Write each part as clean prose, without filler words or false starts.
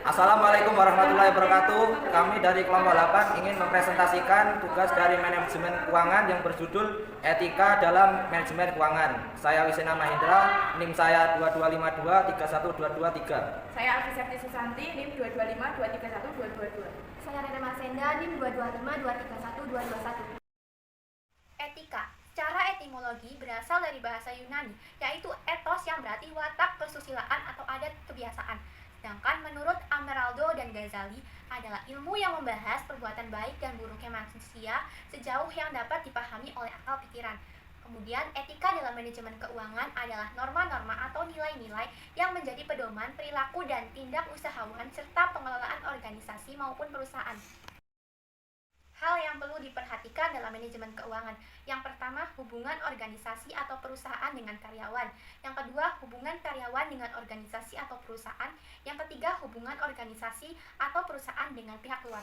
Assalamualaikum warahmatullahi wabarakatuh. Kami dari kelompok 8 ingin mempresentasikan tugas dari manajemen keuangan yang berjudul Etika dalam Manajemen Keuangan. Saya Wisena Mahendra, NIM saya 225231223. Saya Alfi Septi Susanti, NIM 225231222. Saya Rena Masenda, NIM 225231221. Etika. Secara etimologi berasal dari bahasa Yunani, yaitu ethos yang berarti watak, kesusilaan, atau adat kebiasaan. Sedangkan menurut Ameraldo dan Ghazali adalah ilmu yang membahas perbuatan baik dan buruknya manusia sejauh yang dapat dipahami oleh akal pikiran. Kemudian, etika dalam manajemen keuangan adalah norma-norma atau nilai-nilai yang menjadi pedoman perilaku dan tindak usahawan serta pengelolaan organisasi maupun perusahaan. Hal yang perlu diperhatikan dalam manajemen keuangan. Yang pertama, hubungan organisasi atau perusahaan dengan karyawan. Yang kedua, hubungan karyawan dengan organisasi atau perusahaan. Yang ketiga, hubungan organisasi atau perusahaan dengan pihak luar.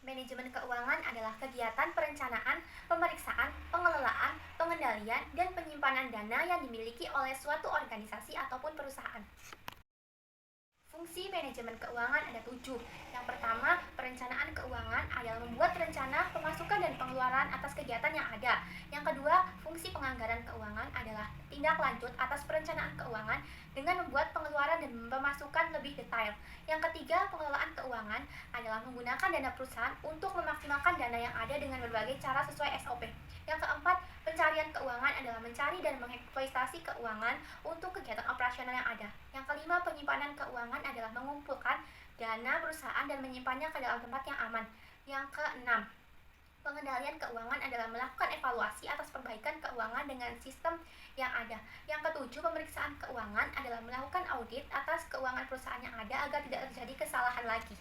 Manajemen keuangan adalah kegiatan perencanaan, pemeriksaan, pengelolaan, pengendalian, dan penyimpanan dana yang dimiliki oleh suatu organisasi ataupun perusahaan. Fungsi manajemen keuangan ada 7. Yang pertama, perencanaan keuangan adalah membuat rencana pemasukan dan pengeluaran atas kegiatan yang ada. Yang kedua, fungsi penganggaran keuangan adalah tindak lanjut atas perencanaan keuangan dengan membuat pengeluaran dan pemasukan lebih detail. Yang ketiga, pengelolaan keuangan adalah menggunakan dana perusahaan untuk memaksimalkan dana yang ada dengan berbagai cara sesuai SOP. Yang keempat, pencarian keuangan adalah mencari dan mengeksploitasi keuangan untuk kegiatan operasional yang ada. Yang kelima, penyimpanan keuangan adalah mengumpulkan dana perusahaan dan menyimpannya ke dalam tempat yang aman. Yang keenam, pengendalian keuangan adalah melakukan evaluasi atas perbaikan keuangan dengan sistem yang ada. Yang ketujuh, pemeriksaan keuangan adalah melakukan audit atas keuangan perusahaan yang ada agar tidak terjadi kesalahan lagi.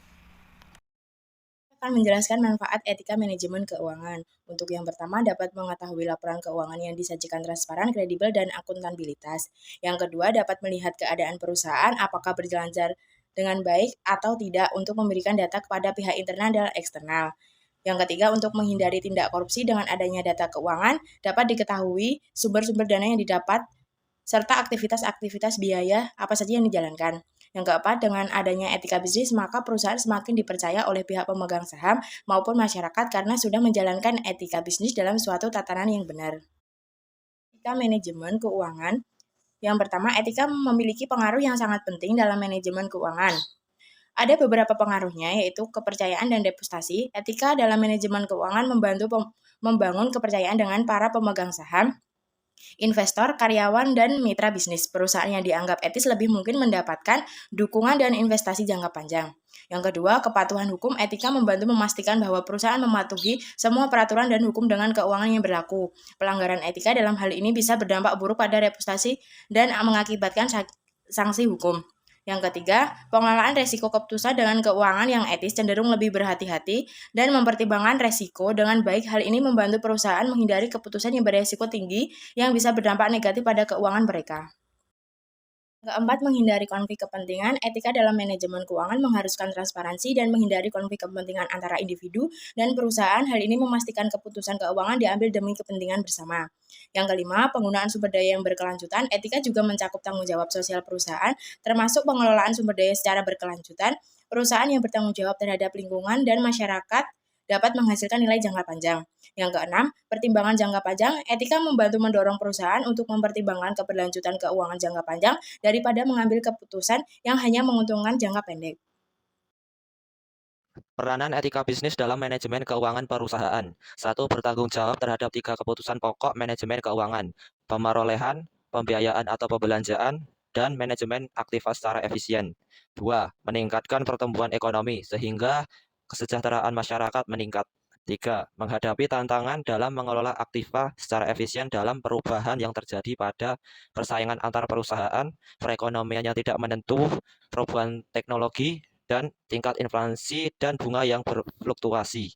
Akan menjelaskan manfaat etika manajemen keuangan. Untuk yang pertama, dapat mengetahui laporan keuangan yang disajikan transparan, kredibel, dan akuntabilitas. Yang kedua, dapat melihat keadaan perusahaan apakah berjalan dengan baik atau tidak untuk memberikan data kepada pihak internal dan eksternal. Yang ketiga, untuk menghindari tindak korupsi dengan adanya data keuangan, dapat diketahui sumber-sumber dana yang didapat serta aktivitas-aktivitas biaya apa saja yang dijalankan. Yang keempat, dengan adanya etika bisnis, maka perusahaan semakin dipercaya oleh pihak pemegang saham maupun masyarakat karena sudah menjalankan etika bisnis dalam suatu tatanan yang benar. Etika manajemen keuangan. Yang pertama, etika memiliki pengaruh yang sangat penting dalam manajemen keuangan. Ada beberapa pengaruhnya, yaitu kepercayaan dan reputasi. Etika dalam manajemen keuangan membantu membangun kepercayaan dengan para pemegang saham, investor, karyawan, dan mitra bisnis. Perusahaan yang dianggap etis lebih mungkin mendapatkan dukungan dan investasi jangka panjang. Yang kedua, kepatuhan hukum. Etika membantu memastikan bahwa perusahaan mematuhi semua peraturan dan hukum dengan keuangan yang berlaku. Pelanggaran etika dalam hal ini bisa berdampak buruk pada reputasi dan mengakibatkan sanksi hukum. Yang ketiga, pengelolaan resiko keputusan dengan keuangan yang etis cenderung lebih berhati-hati dan mempertimbangkan resiko dengan baik. Hal ini membantu perusahaan menghindari keputusan yang beresiko tinggi yang bisa berdampak negatif pada keuangan mereka. Keempat, menghindari konflik kepentingan. Etika dalam manajemen keuangan mengharuskan transparansi dan menghindari konflik kepentingan antara individu dan perusahaan. Hal ini memastikan keputusan keuangan diambil demi kepentingan bersama. Yang kelima, penggunaan sumber daya yang berkelanjutan. Etika juga mencakup tanggung jawab sosial perusahaan, termasuk pengelolaan sumber daya secara berkelanjutan. Perusahaan yang bertanggung jawab terhadap lingkungan dan masyarakat dapat menghasilkan nilai jangka panjang. Yang keenam, pertimbangan jangka panjang. Etika membantu mendorong perusahaan untuk mempertimbangkan keberlanjutan keuangan jangka panjang daripada mengambil keputusan yang hanya menguntungkan jangka pendek. Peranan etika bisnis dalam manajemen keuangan perusahaan. 1. Bertanggung jawab terhadap 3 keputusan pokok manajemen keuangan: pemerolehan, pembiayaan atau pembelanjaan, dan manajemen aktiva secara efisien. 2. Meningkatkan pertumbuhan ekonomi sehingga kesejahteraan masyarakat meningkat. 3. Menghadapi tantangan dalam mengelola aktiva secara efisien dalam perubahan yang terjadi pada persaingan antar perusahaan, perekonomian yang tidak menentu, perubahan teknologi, dan tingkat inflasi dan bunga yang berfluktuasi.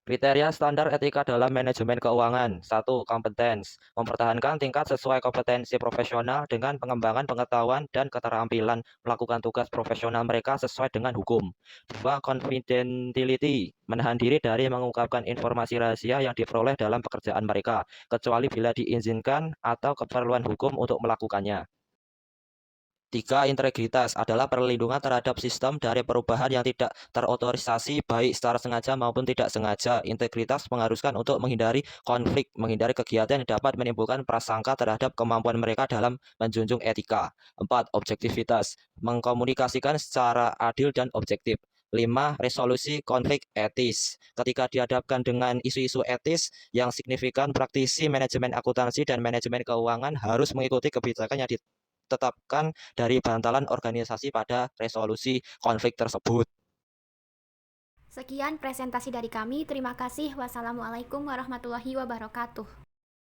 Kriteria standar etika dalam manajemen keuangan. 1. Kompetens. Mempertahankan tingkat sesuai kompetensi profesional dengan pengembangan pengetahuan dan keterampilan melakukan tugas profesional mereka sesuai dengan hukum. 2. Confidentiality. Menahan diri dari mengungkapkan informasi rahasia yang diperoleh dalam pekerjaan mereka, kecuali bila diizinkan atau keperluan hukum untuk melakukannya. 3. Integritas adalah perlindungan terhadap sistem dari perubahan yang tidak terotorisasi baik secara sengaja maupun tidak sengaja. Integritas mengharuskan untuk menghindari konflik, menghindari kegiatan yang dapat menimbulkan prasangka terhadap kemampuan mereka dalam menjunjung etika. 4. Objektivitas, mengkomunikasikan secara adil dan objektif. 5. Resolusi konflik etis. Ketika dihadapkan dengan isu-isu etis yang signifikan, praktisi manajemen akuntansi dan manajemen keuangan harus mengikuti kebijakan yang ditetapkan dari bantalan organisasi pada resolusi konflik tersebut. Sekian presentasi dari kami. Terima kasih. Wassalamualaikum warahmatullahi wabarakatuh.